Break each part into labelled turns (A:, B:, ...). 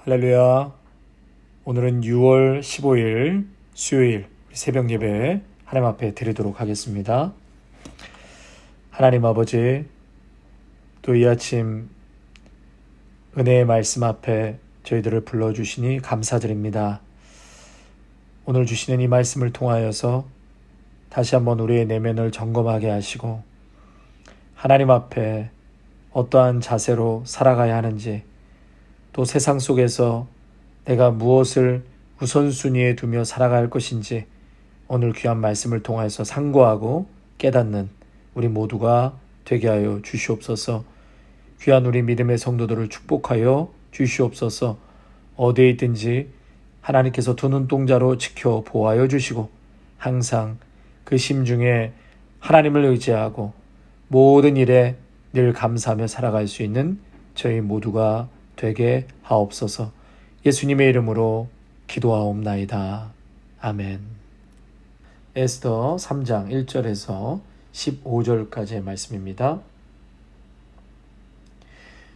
A: 할렐루야. 오늘은 6월 15일 수요일 새벽 예배 하나님 앞에 드리도록 하겠습니다. 하나님 아버지, 또 이 아침 은혜의 말씀 앞에 저희들을 불러주시니 감사드립니다. 오늘 주시는 이 말씀을 통하여서 다시 한번 우리의 내면을 점검하게 하시고 하나님 앞에 어떠한 자세로 살아가야 하는지, 또 세상 속에서 내가 무엇을 우선순위에 두며 살아갈 가 것인지 오늘 귀한 말씀을 통해서 상고하고 깨닫는 우리 모두가 되게 하여 주시옵소서. 귀한 우리 믿음의 성도들을 축복하여 주시옵소서. 어디에 있든지 하나님께서 두 눈동자로 지켜 보호하여 주시고 항상 그 심중에 하나님을 의지하고 모든 일에 늘 감사하며 살아갈 수 있는 저희 모두가 되게 하옵소서. 예수님의 이름으로 기도하옵나이다. 아멘. 에스더 3장 1절에서 15절까지의 말씀입니다.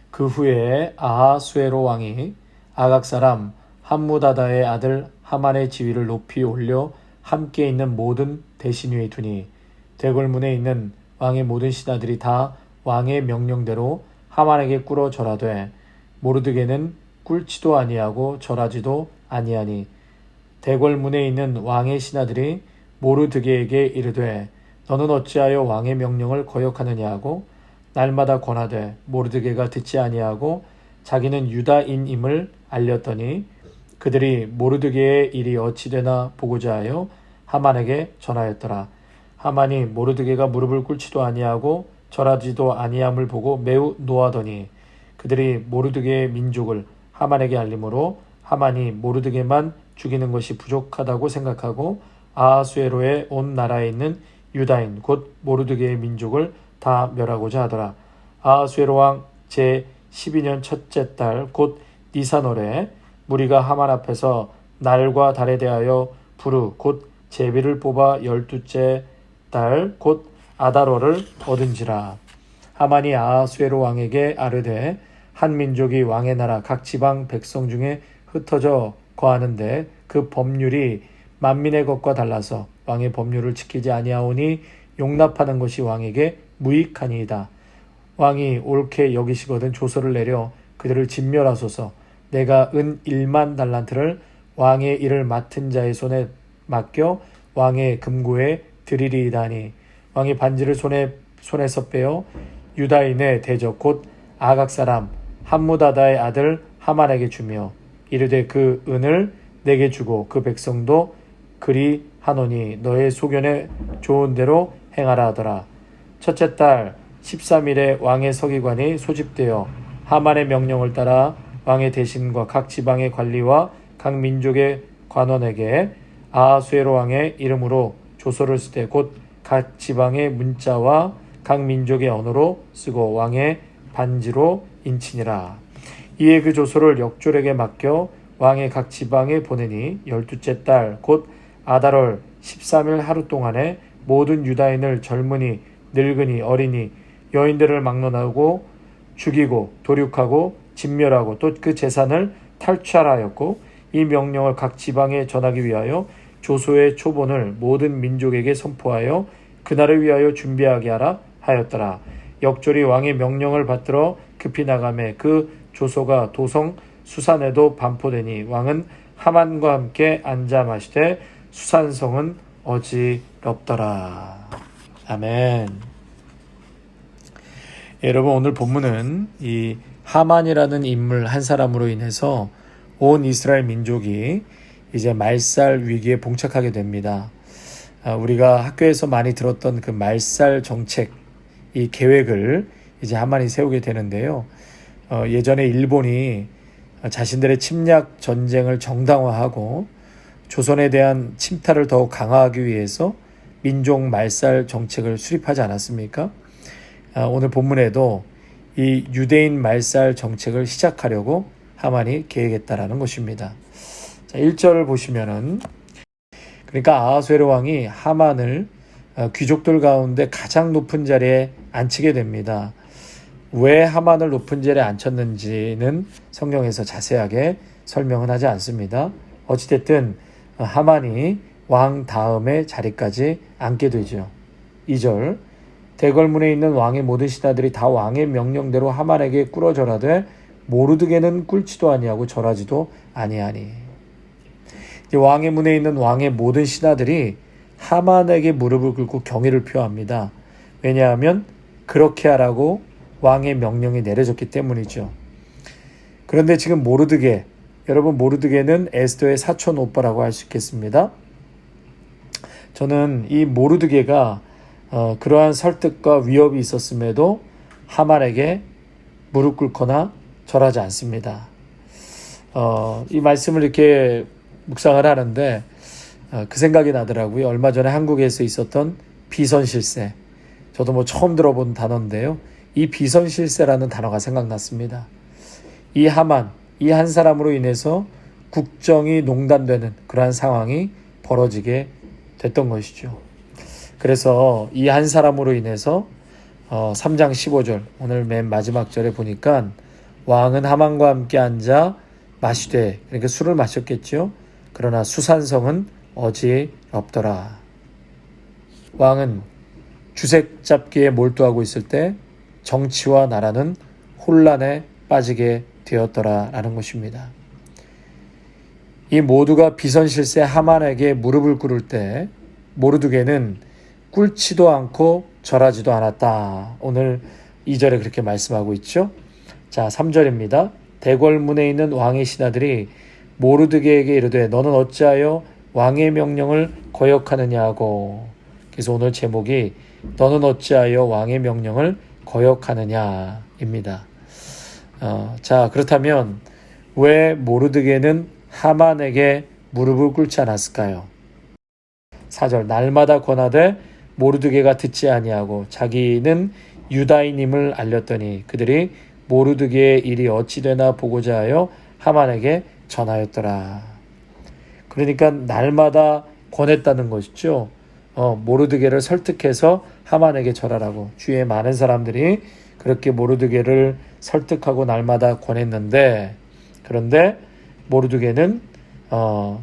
A: 그 후에 아하수에로 왕이 아각 사람 함무다다의 아들 하만의 지위를 높이 올려 함께 있는 모든 대신 위에 두니 대궐문에 있는 왕의 모든 신하들이 다 왕의 명령대로 하만에게 꿇어 절하되 모르드게는 꿇지도 아니하고 절하지도 아니하니 대궐문에 있는 왕의 신하들이 모르드게에게 이르되 너는 어찌하여 왕의 명령을 거역하느냐 하고 날마다 권하되 모르드게가 듣지 아니하고 자기는 유다인임을 알렸더니 그들이 모르드게의 일이 어찌되나 보고자 하여 하만에게 전하였더라. 하만이 모르드게가 무릎을 꿇지도 아니하고 절하지도 아니함을 보고 매우 노하더니 그들이 모르드게의 민족을 하만에게 알림으로 하만이 모르드게만 죽이는 것이 부족하다고 생각하고 아하수에로의 온 나라에 있는 유다인 곧 모르드게의 민족을 다 멸하고자 하더라. 아하수에로 왕 제12년 첫째 달 곧 니산월에 무리가 하만 앞에서 날과 달에 대하여 부르 곧 제비를 뽑아 12째 달 곧 아달월을 얻은지라. 하만이 아하수에로 왕에게 아르되 한 민족이 왕의 나라 각 지방 백성 중에 흩어져 거하는데 그 법률이 만민의 것과 달라서 왕의 법률을 지키지 아니하오니 용납하는 것이 왕에게 무익하니이다. 왕이 옳게 여기시거든 조서를 내려 그들을 진멸하소서. 내가 은 1만 달란트를 왕의 일을 맡은 자의 손에 맡겨 왕의 금고에 드리리이다니 왕이 반지를 손에서 빼어 유다인의 대적 곧 아각 사람 함무다다의 아들 하만에게 주며 이르되 그 은을 내게 주고 그 백성도 그리 하노니 너의 소견에 좋은 대로 행하라 하더라. 첫째 달 13일에 왕의 서기관이 소집되어 하만의 명령을 따라 왕의 대신과 각 지방의 관리와 각 민족의 관원에게 아하수에로 왕의 이름으로 조서를 쓰되 곧 각 지방의 문자와 각 민족의 언어로 쓰고 왕의 반지로 인치니라. 이에 그 조서를 역졸에게 맡겨 왕의 각 지방에 보내니 12째 달 곧 아달월 13일 하루 동안에 모든 유다인을 젊은이 늙은이 어린이 여인들을 막론하고 죽이고 도륙하고 진멸하고 또 그 재산을 탈취하라 하였고 이 명령을 각 지방에 전하기 위하여 조서의 초본을 모든 민족에게 선포하여 그날을 위하여 준비하게 하라 하였더라. 역졸이 왕의 명령을 받들어 급히 나가매 그 조서가 도성 수산에도 반포되니 왕은 하만과 함께 앉아 마시되 수산성은 어지럽더라. 아멘. 여러분, 오늘 본문은 이 하만이라는 인물 한 사람으로 인해서 온 이스라엘 민족이 이제 말살 위기에 봉착하게 됩니다. 우리가 학교에서 많이 들었던 그 말살 정책, 이 계획을 이제 하만이 세우게 되는데요. 예전에 일본이 자신들의 침략 전쟁을 정당화하고 조선에 대한 침탈을 더욱 강화하기 위해서 민족 말살 정책을 수립하지 않았습니까? 오늘 본문에도 이 유대인 말살 정책을 시작하려고 하만이 계획했다라는 것입니다. 자, 1절을 보시면은 그러니까 아하수에로 왕이 하만을 귀족들 가운데 가장 높은 자리에 앉히게 됩니다. 왜 하만을 높은 자리에 앉혔는지는 성경에서 자세하게 설명은 하지 않습니다. 어찌됐든 하만이 왕 다음의 자리까지 앉게 되죠. 2절 대궐문에 있는 왕의 모든 신하들이 다 왕의 명령대로 하만에게 꿇어 절하되 모르드게는 꿇지도 아니하고 절하지도 아니하니. 왕의 문에 있는 왕의 모든 신하들이 하만에게 무릎을 꿇고 경의를 표합니다. 왜냐하면 그렇게 하라고 왕의 명령이 내려졌기 때문이죠. 그런데 지금 모르드게, 여러분 모르드게는 에스더의 사촌 오빠라고 할 수 있겠습니다. 저는 이 모르드게가 그러한 설득과 위협이 있었음에도 하만에게 무릎 꿇거나 절하지 않습니다. 이 말씀을 이렇게 묵상을 하는데 그 생각이 나더라고요. 얼마 전에 한국에서 있었던 비선실세. 저도 처음 들어본 단어인데요. 이 비선실세라는 단어가 생각났습니다. 이 하만, 이 한 사람으로 인해서 국정이 농단되는 그러한 상황이 벌어지게 됐던 것이죠. 그래서 이 한 사람으로 인해서 3장 15절 오늘 맨 마지막 절에 보니까 왕은 하만과 함께 앉아 마시되, 그러니까 술을 마셨겠죠. 그러나 수산성은 어지럽더라. 왕은 주색 잡기에 몰두하고 있을 때 정치와 나라는 혼란에 빠지게 되었더라라는 것입니다. 이 모두가 비선실세 하만에게 무릎을 꿇을 때 모르드게는 꿇지도 않고 절하지도 않았다. 오늘 2절에 그렇게 말씀하고 있죠. 자, 3절입니다. 대궐문에 있는 왕의 신하들이 모르드게에게 이르되 너는 어찌하여 왕의 명령을 거역하느냐 하고. 그래서 오늘 제목이 너는 어찌하여 왕의 명령을 거역하느냐입니다. 자, 그렇다면 왜 모르드게는 하만에게 무릎을 꿇지 않았을까요? 4절 날마다 권하되 모르드게가 듣지 아니하고 자기는 유다인임을 알렸더니 그들이 모르드게의 일이 어찌 되나 보고자 하여 하만에게 전하였더라. 그러니까 날마다 권했다는 것이죠. 모르드게를 설득해서 하만에게 절하라고. 주위에 많은 사람들이 그렇게 모르드게를 설득하고 날마다 권했는데, 그런데 모르드게는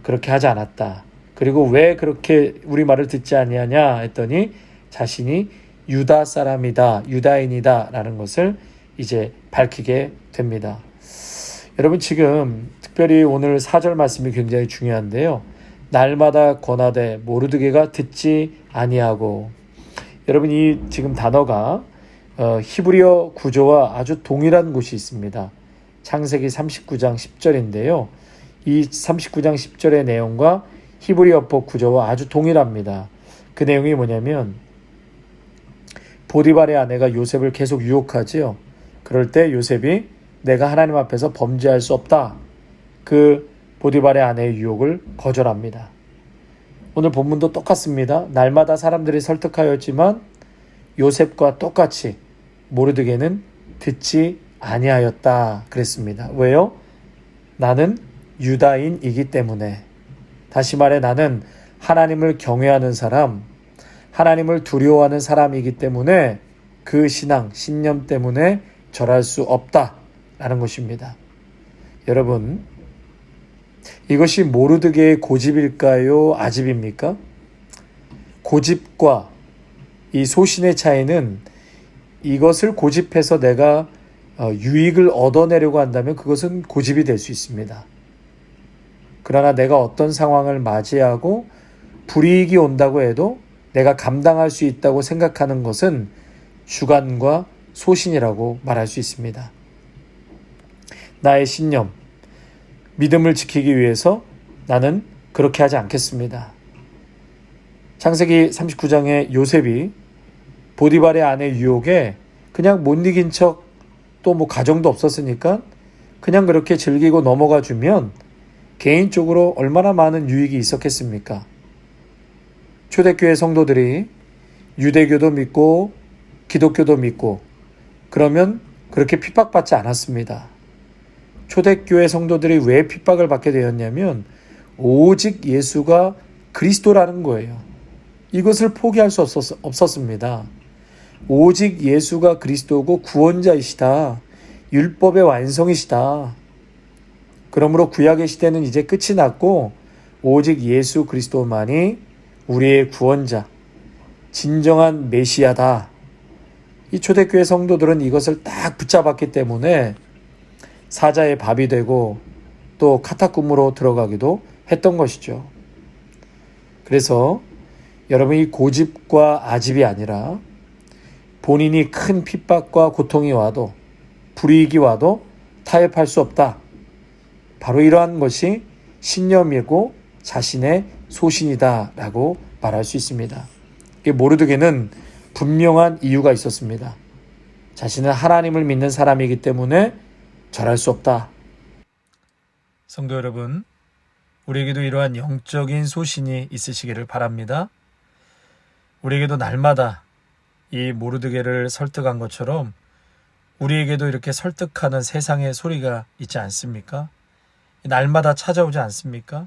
A: 그렇게 하지 않았다. 그리고 왜 그렇게 우리 말을 듣지 아니하냐 했더니 자신이 유다 사람이다, 유다인이다 라는 것을 이제 밝히게 됩니다. 여러분 지금 특별히 오늘 4절 말씀이 굉장히 중요한데요. 날마다 권하되 모르드게가 듣지 아니하고. 여러분 이 지금 단어가 히브리어 구조와 아주 동일한 곳이 있습니다. 창세기 39장 10절인데요. 이 39장 10절의 내용과 히브리어법 구조와 아주 동일합니다. 그 내용이 뭐냐면 보디발의 아내가 요셉을 계속 유혹하지요. 그럴 때 요셉이 내가 하나님 앞에서 범죄할 수 없다. 그 보디발의 아내의 유혹을 거절합니다. 오늘 본문도 똑같습니다. 날마다 사람들이 설득하였지만 요셉과 똑같이 모르드게는 듣지 아니하였다 그랬습니다. 왜요? 나는 유다인이기 때문에. 다시 말해 나는 하나님을 경외하는 사람, 하나님을 두려워하는 사람이기 때문에 그 신앙, 신념 때문에 절할 수 없다라는 것입니다. 여러분, 이것이 모르드게의 고집일까요? 아집입니까? 고집과 이 소신의 차이는 이것을 고집해서 내가 유익을 얻어내려고 한다면 그것은 고집이 될 수 있습니다. 그러나 내가 어떤 상황을 맞이하고 불이익이 온다고 해도 내가 감당할 수 있다고 생각하는 것은 주관과 소신이라고 말할 수 있습니다. 나의 신념, 믿음을 지키기 위해서 나는 그렇게 하지 않겠습니다. 창세기 39장의 요셉이 보디발의 아내 유혹에 그냥 못 이긴 척 또 가정도 없었으니까 그냥 그렇게 즐기고 넘어가 주면 개인적으로 얼마나 많은 유익이 있었겠습니까? 초대교회 성도들이 유대교도 믿고 기독교도 믿고 그러면 그렇게 핍박받지 않았습니다. 초대교회 성도들이 왜 핍박을 받게 되었냐면 오직 예수가 그리스도라는 거예요. 이것을 포기할 수 없었습니다. 오직 예수가 그리스도고 구원자이시다. 율법의 완성이시다. 그러므로 구약의 시대는 이제 끝이 났고 오직 예수 그리스도만이 우리의 구원자, 진정한 메시아다. 이 초대교회 성도들은 이것을 딱 붙잡았기 때문에 사자의 밥이 되고 또 카타콤으로 들어가기도 했던 것이죠. 그래서 여러분, 이 고집과 아집이 아니라 본인이 큰 핍박과 고통이 와도 불이익이 와도 타협할 수 없다. 바로 이러한 것이 신념이고 자신의 소신이다라고 말할 수 있습니다. 모르드게는 분명한 이유가 있었습니다. 자신은 하나님을 믿는 사람이기 때문에 절할 수 없다. 성도 여러분, 우리에게도 이러한 영적인 소신이 있으시기를 바랍니다. 우리에게도 날마다 이 모르드게를 설득한 것처럼 우리에게도 이렇게 설득하는 세상의 소리가 있지 않습니까? 날마다 찾아오지 않습니까?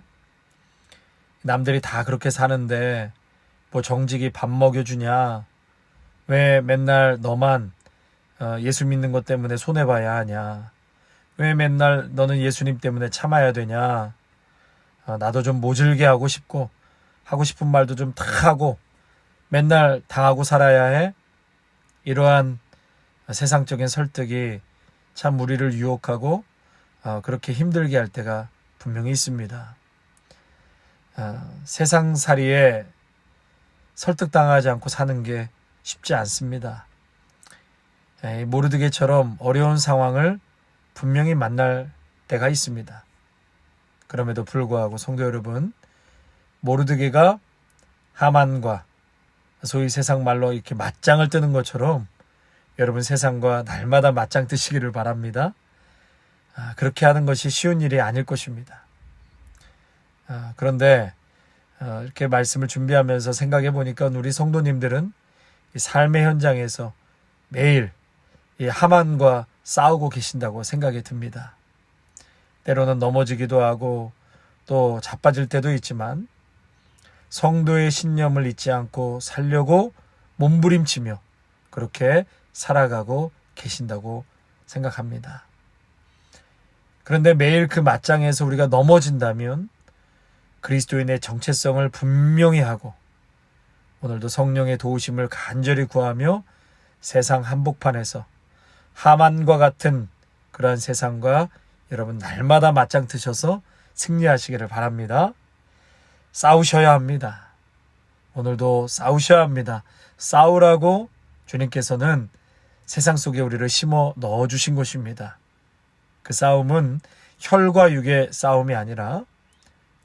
A: 남들이 다 그렇게 사는데 뭐 정직이 밥 먹여주냐? 왜 맨날 너만 예수 믿는 것 때문에 손해봐야 하냐? 왜 맨날 너는 예수님 때문에 참아야 되냐? 나도 좀 모질게 하고 싶고 하고 싶은 말도 좀 다 하고 맨날 당하고 살아야 해? 이러한 세상적인 설득이 참 우리를 유혹하고 그렇게 힘들게 할 때가 분명히 있습니다. 세상살이에 설득당하지 않고 사는 게 쉽지 않습니다. 모르드게처럼 어려운 상황을 분명히 만날 때가 있습니다. 그럼에도 불구하고 성도 여러분, 모르드게가 하만과 소위 세상 말로 이렇게 맞짱을 뜨는 것처럼 여러분 세상과 날마다 맞짱 뜨시기를 바랍니다. 그렇게 하는 것이 쉬운 일이 아닐 것입니다. 그런데 이렇게 말씀을 준비하면서 생각해 보니까 우리 성도님들은 이 삶의 현장에서 매일 이 하만과 싸우고 계신다고 생각이 듭니다. 때로는 넘어지기도 하고 또 자빠질 때도 있지만 성도의 신념을 잊지 않고 살려고 몸부림치며 그렇게 살아가고 계신다고 생각합니다. 그런데 매일 그 맞짱에서 우리가 넘어진다면 그리스도인의 정체성을 분명히 하고 오늘도 성령의 도우심을 간절히 구하며 세상 한복판에서 하만과 같은 그러한 세상과 여러분 날마다 맞짱 뜨셔서 승리하시기를 바랍니다. 싸우셔야 합니다. 오늘도 싸우셔야 합니다. 싸우라고 주님께서는 세상 속에 우리를 심어 넣어주신 것입니다. 그 싸움은 혈과 육의 싸움이 아니라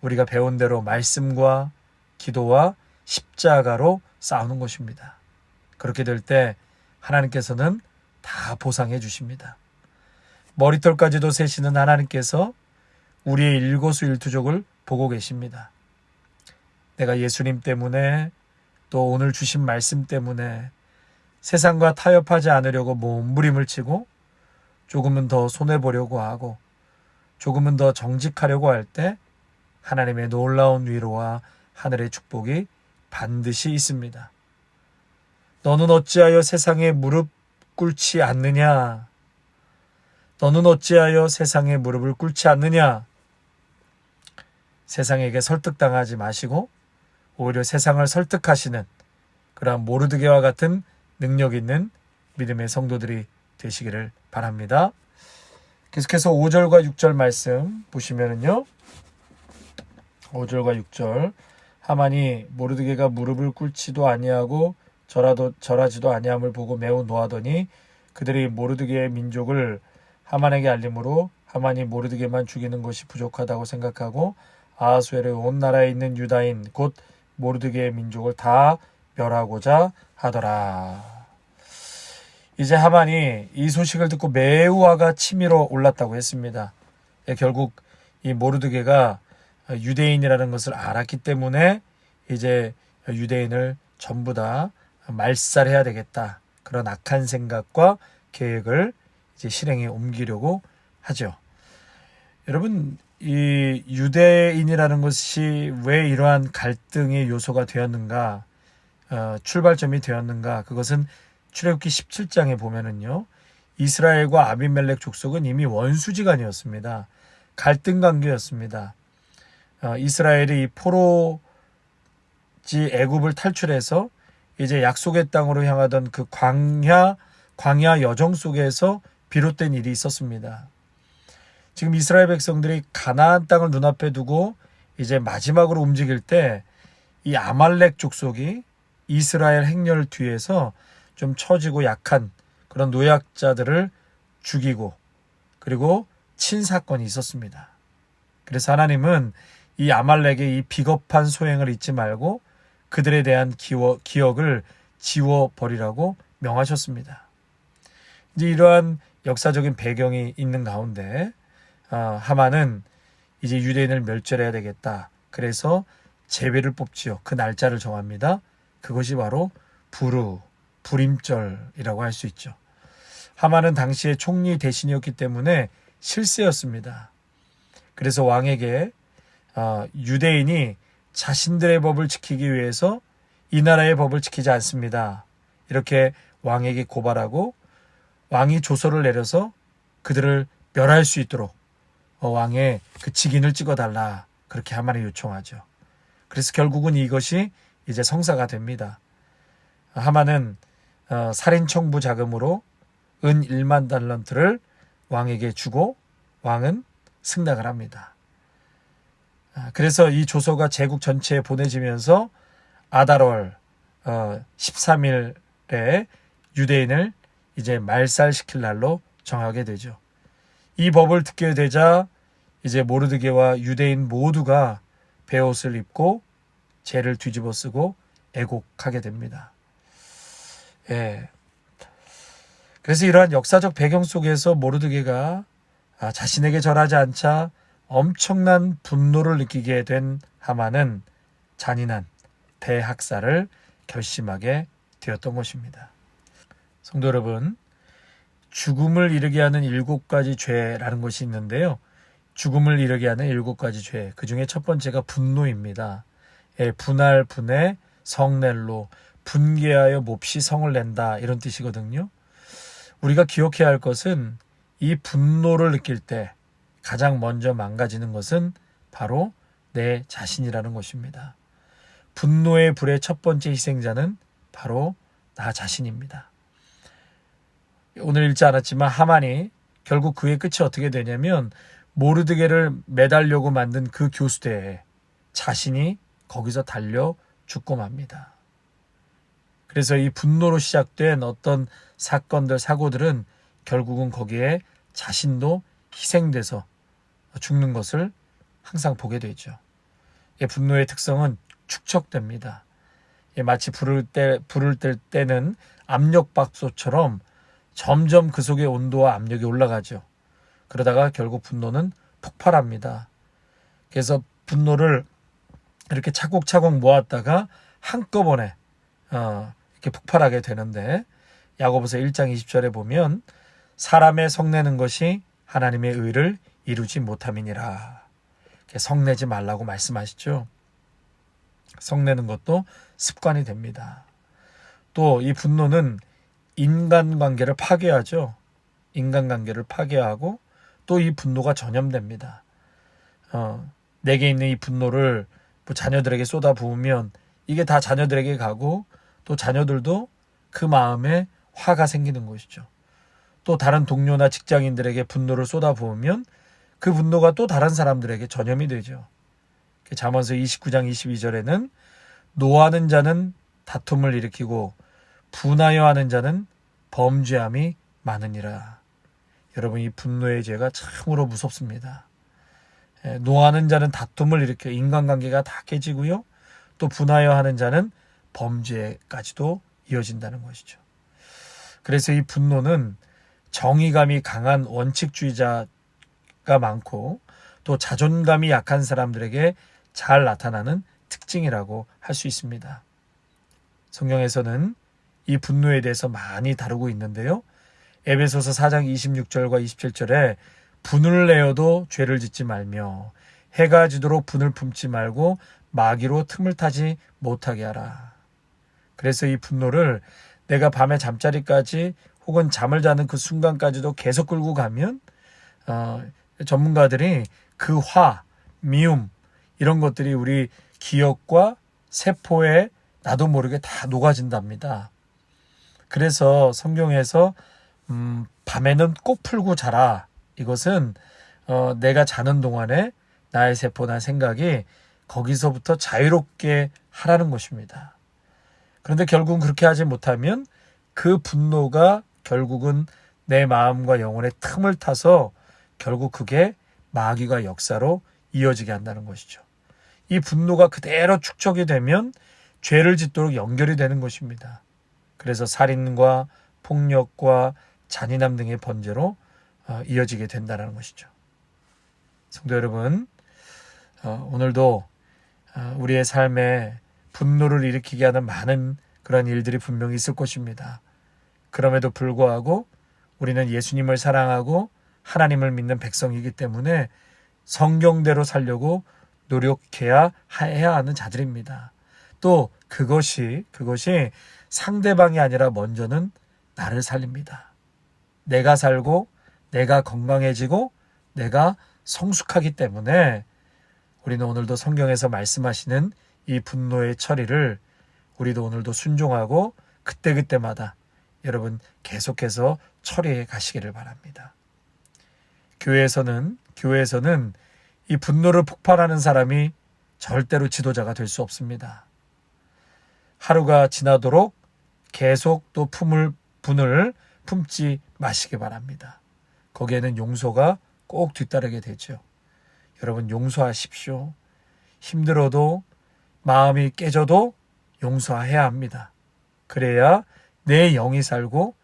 A: 우리가 배운 대로 말씀과 기도와 십자가로 싸우는 것입니다. 그렇게 될 때 하나님께서는 다 보상해 주십니다. 머리털까지도 세시는 하나님께서 우리의 일거수일투족을 보고 계십니다. 내가 예수님 때문에 또 오늘 주신 말씀 때문에 세상과 타협하지 않으려고 몸부림을 치고 조금은 더 손해보려고 하고 조금은 더 정직하려고 할 때 하나님의 놀라운 위로와 하늘의 축복이 반드시 있습니다. 너는 어찌하여 세상에 무릎 꿇지 않느냐? 너는 어찌하여 세상에 무릎을 꿇지 않느냐? 세상에게 설득당하지 마시고 오히려 세상을 설득하시는 그러한 모르드게와 같은 능력 있는 믿음의 성도들이 되시기를 바랍니다. 계속해서 5절과 6절 말씀 보시면은요. 5절과 6절 하만이 모르드게가 무릎을 꿇지도 아니하고 절하지도 아니함을 보고 매우 노하더니 그들이 모르드게의 민족을 하만에게 알림으로 하만이 모르드게만 죽이는 것이 부족하다고 생각하고 아하수에르 온 나라에 있는 유다인 곧 모르드게의 민족을 다 멸하고자 하더라. 이제 하만이 이 소식을 듣고 매우 화가 치밀어 올랐다고 했습니다. 결국 이 모르드게가 유대인이라는 것을 알았기 때문에 이제 유대인을 전부 다 말살해야 되겠다. 그런 악한 생각과 계획을 이제 실행에 옮기려고 하죠. 여러분, 이 유대인이라는 것이 왜 이러한 갈등의 요소가 되었는가, 출발점이 되었는가, 그것은 출애굽기 17장에 보면은요, 이스라엘과 아비멜렉 족속은 이미 원수지간이었습니다. 갈등 관계였습니다. 이스라엘이 이 포로지 애굽을 탈출해서 이제 약속의 땅으로 향하던 그 광야 여정 속에서 비롯된 일이 있었습니다. 지금 이스라엘 백성들이 가나안 땅을 눈앞에 두고 이제 마지막으로 움직일 때 이 아말렉 족속이 이스라엘 행렬 뒤에서 좀 처지고 약한 그런 노약자들을 죽이고 그리고 친 사건이 있었습니다. 그래서 하나님은 이 아말렉의 이 비겁한 소행을 잊지 말고 그들에 대한 기억을 지워버리라고 명하셨습니다. 이제 이러한 역사적인 배경이 있는 가운데 하만은 이제 유대인을 멸절해야 되겠다. 그래서 제비를 뽑지요. 그 날짜를 정합니다. 그것이 바로 불임절이라고 할 수 있죠. 하만은 당시의 총리 대신이었기 때문에 실세였습니다. 그래서 왕에게 유대인이 자신들의 법을 지키기 위해서 이 나라의 법을 지키지 않습니다. 이렇게 왕에게 고발하고 왕이 조서를 내려서 그들을 멸할 수 있도록 왕의 그 직인을 찍어달라. 그렇게 하만이 요청하죠. 그래서 결국은 이것이 이제 성사가 됩니다. 하만은 살인 청부 자금으로 은 1만 달란트를 왕에게 주고 왕은 승낙을 합니다. 그래서 이 조서가 제국 전체에 보내지면서 아달월 13일에 유대인을 이제 말살시킬 날로 정하게 되죠. 이 법을 듣게 되자 이제 모르드게와 유대인 모두가 베옷을 입고 죄를 뒤집어 쓰고 애곡하게 됩니다. 예. 그래서 이러한 역사적 배경 속에서 모르드게가 자신에게 절하지 않자 엄청난 분노를 느끼게 된 하만은 잔인한 대학살을 결심하게 되었던 것입니다. 성도 여러분, 죽음을 이르게 하는 7가지 죄라는 것이 있는데요. 죽음을 이르게 하는 7가지 죄, 그 중에 첫 번째가 분노입니다. 예, 분할, 분해, 성낼로, 분개하여 몹시 성을 낸다, 이런 뜻이거든요. 우리가 기억해야 할 것은 이 분노를 느낄 때 가장 먼저 망가지는 것은 바로 내 자신이라는 것입니다. 분노의 불의 첫 번째 희생자는 바로 나 자신입니다. 오늘 읽지 않았지만 하만이 결국 그의 끝이 어떻게 되냐면 모르드게를 매달려고 만든 그 교수대에 자신이 거기서 달려 죽고 맙니다. 그래서 이 분노로 시작된 어떤 사건들, 사고들은 결국은 거기에 자신도 희생돼서 죽는 것을 항상 보게 되죠. 분노의 특성은 축적됩니다. 마치 불을 뗄 때는 압력밥솥처럼 점점 그 속의 온도와 압력이 올라가죠. 그러다가 결국 분노는 폭발합니다. 그래서 분노를 이렇게 차곡차곡 모았다가 한꺼번에 이렇게 폭발하게 되는데 야고보서 1장 20절에 보면 사람의 성내는 것이 하나님의 의를 이루지 못함이니라. 성내지 말라고 말씀하시죠. 성내는 것도 습관이 됩니다. 또 이 분노는 인간관계를 파괴하죠. 인간관계를 파괴하고 또 이 분노가 전염됩니다. 내게 있는 이 분노를 자녀들에게 쏟아부으면 이게 다 자녀들에게 가고 또 자녀들도 그 마음에 화가 생기는 것이죠. 또 다른 동료나 직장인들에게 분노를 쏟아부으면 그 분노가 또 다른 사람들에게 전염이 되죠. 잠언서 29장 22절에는 노하는 자는 다툼을 일으키고 분하여 하는 자는 범죄함이 많으니라. 여러분, 이 분노의 죄가 참으로 무섭습니다. 노하는 자는 다툼을 일으켜 인간관계가 다 깨지고요. 또 분하여 하는 자는 범죄까지도 이어진다는 것이죠. 그래서 이 분노는 정의감이 강한 원칙주의자가 많고 또 자존감이 약한 사람들에게 잘 나타나는 특징이라고 할 수 있습니다. 성경에서는 이 분노에 대해서 많이 다루고 있는데요. 에베소서 4장 26절과 27절에 분을 내어도 죄를 짓지 말며 해가 지도록 분을 품지 말고 마귀로 틈을 타지 못하게 하라. 그래서 이 분노를 내가 밤에 잠자리까지 혹은 잠을 자는 그 순간까지도 계속 끌고 가면 전문가들이 그 화, 미움 이런 것들이 우리 기억과 세포에 나도 모르게 다 녹아진답니다. 그래서 성경에서 밤에는 꽃 풀고 자라. 이것은 내가 자는 동안에 나의 세포나 생각이 거기서부터 자유롭게 하라는 것입니다. 그런데 결국은 그렇게 하지 못하면 그 분노가 결국은 내 마음과 영혼의 틈을 타서 결국 그게 마귀가 역사로 이어지게 한다는 것이죠. 이 분노가 그대로 축적이 되면 죄를 짓도록 연결이 되는 것입니다. 그래서 살인과 폭력과 잔인함 등의 번제로 이어지게 된다는 것이죠. 성도 여러분, 오늘도 우리의 삶에 분노를 일으키게 하는 많은 그런 일들이 분명히 있을 것입니다. 그럼에도 불구하고 우리는 예수님을 사랑하고 하나님을 믿는 백성이기 때문에 성경대로 살려고 노력해야 하는 자들입니다. 또 그것이 상대방이 아니라 먼저는 나를 살립니다. 내가 살고 내가 건강해지고 내가 성숙하기 때문에 우리는 오늘도 성경에서 말씀하시는 이 분노의 처리를 우리도 오늘도 순종하고 그때그때마다 여러분 계속해서 처리해 가시기를 바랍니다. 교회에서는 이 분노를 폭발하는 사람이 절대로 지도자가 될 수 없습니다. 하루가 지나도록 계속 또 분을 품지 마시기 바랍니다. 거기에는 용서가 꼭 뒤따르게 되죠. 여러분 용서하십시오. 힘들어도 마음이 깨져도 용서해야 합니다. 그래야 내 영이 살고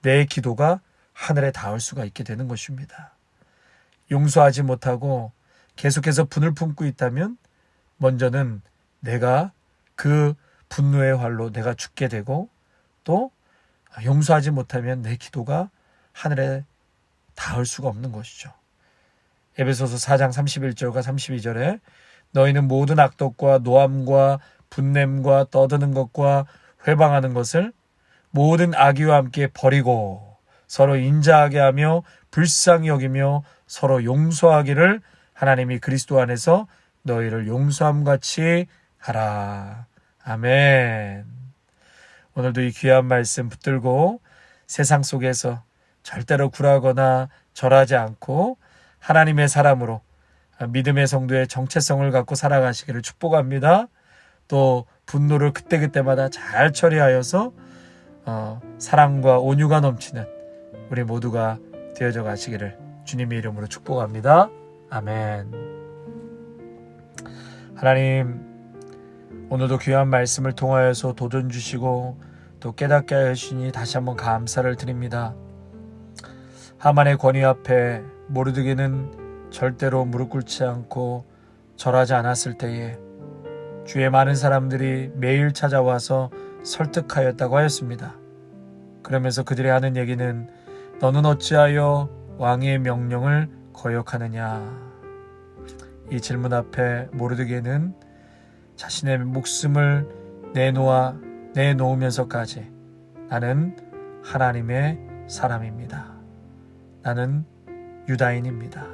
A: 내 기도가 하늘에 닿을 수가 있게 되는 것입니다. 용서하지 못하고 계속해서 분을 품고 있다면 먼저는 내가 그 분노의 활로 내가 죽게 되고 또 용서하지 못하면 내 기도가 하늘에 닿을 수가 없는 것이죠. 에베소서 4장 31절과 32절에 너희는 모든 악독과 노함과 분냄과 떠드는 것과 회방하는 것을 모든 악의와 함께 버리고 서로 인자하게 하며 불쌍히 여기며 서로 용서하기를 하나님이 그리스도 안에서 너희를 용서함같이 하라. 아멘. 오늘도 이 귀한 말씀 붙들고 세상 속에서 절대로 굴하거나 절하지 않고 하나님의 사람으로 믿음의 성도의 정체성을 갖고 살아가시기를 축복합니다. 또 분노를 그때그때마다 잘 처리하여서 사랑과 온유가 넘치는 우리 모두가 되어져 가시기를 주님의 이름으로 축복합니다. 아멘. 하나님, 오늘도 귀한 말씀을 통하여서 도전 주시고 또 깨닫게 하시니 다시 한번 감사를 드립니다. 하만의 권위 앞에 모르드게는 절대로 무릎 꿇지 않고 절하지 않았을 때에 주의 많은 사람들이 매일 찾아와서 설득하였다고 하였습니다. 그러면서 그들이 하는 얘기는 너는 어찌하여 왕의 명령을 거역하느냐. 이 질문 앞에 모르드게는 자신의 목숨을 내놓으면서까지 나는 하나님의 사람입니다. 나는 유다인입니다.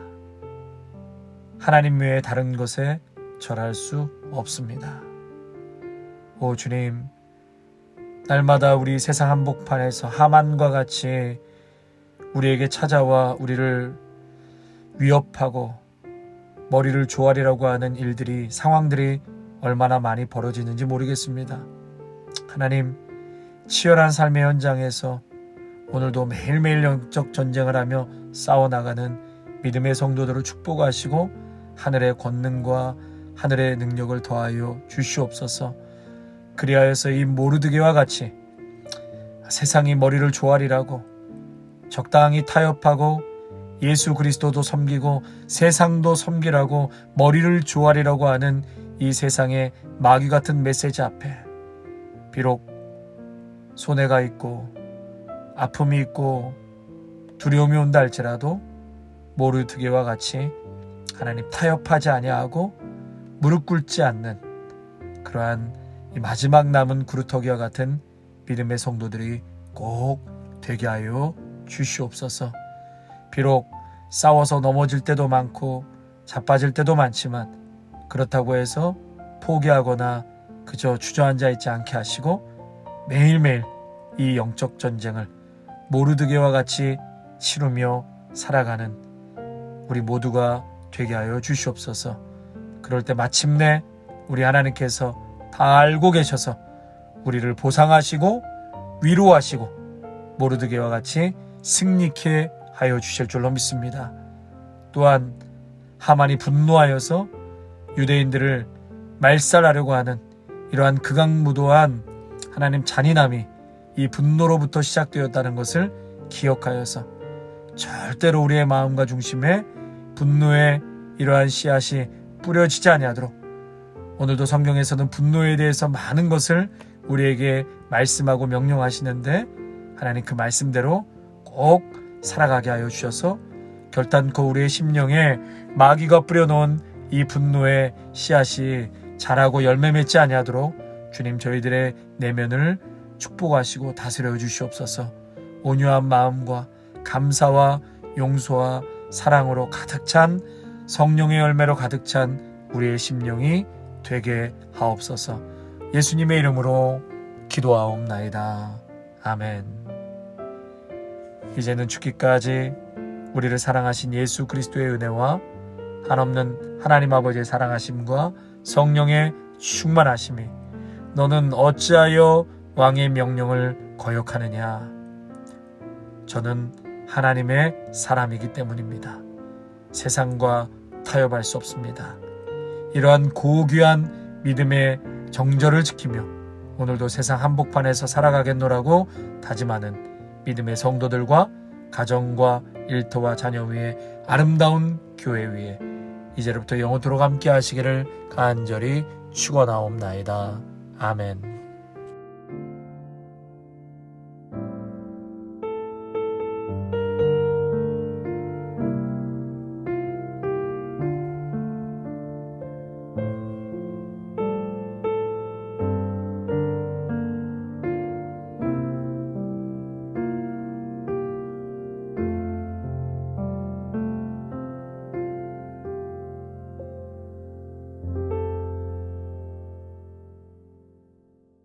A: 하나님 외에 다른 것에 절할 수 없습니다. 오 주님, 날마다 우리 세상 한복판에서 하만과 같이 우리에게 찾아와 우리를 위협하고 머리를 조아리라고 하는 상황들이 얼마나 많이 벌어지는지 모르겠습니다. 하나님, 치열한 삶의 현장에서 오늘도 매일매일 영적 전쟁을 하며 싸워나가는 믿음의 성도들을 축복하시고 하늘의 권능과 하늘의 능력을 더하여 주시옵소서. 그리하여서 이 모르드게와 같이 세상이 머리를 조아리라고 적당히 타협하고 예수 그리스도도 섬기고 세상도 섬기라고 머리를 조아리라고 하는 이 세상의 마귀 같은 메시지 앞에 비록 손해가 있고 아픔이 있고 두려움이 온다 할지라도 모르드게와 같이 하나님 타협하지 아니하고 무릎 꿇지 않는 그러한 이 마지막 남은 구루터기와 같은 믿음의 성도들이 꼭 되게 하여 주시옵소서. 비록 싸워서 넘어질 때도 많고 자빠질 때도 많지만 그렇다고 해서 포기하거나 그저 주저앉아 있지 않게 하시고 매일매일 이 영적 전쟁을 모르드게와 같이 치르며 살아가는 우리 모두가 되게 하여 주시옵소서. 그럴 때 마침내 우리 하나님께서 다 알고 계셔서 우리를 보상하시고 위로하시고 모르드게와 같이 승리케 하여 주실 줄로 믿습니다. 또한 하만이 분노하여서 유대인들을 말살하려고 하는 이러한 극악무도한 하나님 잔인함이 이 분노로부터 시작되었다는 것을 기억하여서 절대로 우리의 마음과 중심에 분노의 이러한 씨앗이 뿌려지지 아니하도록 오늘도 성경에서는 분노에 대해서 많은 것을 우리에게 말씀하고 명령하시는데 하나님 그 말씀대로 꼭 살아가게 하여 주셔서 결단코 우리의 심령에 마귀가 뿌려놓은 이 분노의 씨앗이 자라고 열매 맺지 아니하도록 주님 저희들의 내면을 축복하시고 다스려 주시옵소서. 온유한 마음과 감사와 용서와 사랑으로 가득 찬 성령의 열매로 가득 찬 우리의 심령이 되게 하옵소서. 예수님의 이름으로 기도하옵나이다. 아멘. 이제는 죽기까지 우리를 사랑하신 예수 그리스도의 은혜와 한없는 하나님 아버지의 사랑하심과 성령의 충만하심이 너는 어찌하여 왕의 명령을 거역하느냐. 저는 하나님의 사람이기 때문입니다. 세상과 타협할 수 없습니다. 이러한 고귀한 믿음의 정절을 지키며 오늘도 세상 한복판에서 살아가겠노라고 다짐하는 믿음의 성도들과 가정과 일터와 자녀 위에 아름다운 교회 위에 이제부터 영원토록 함께 하시기를 간절히 축원하옵나이다. 아멘.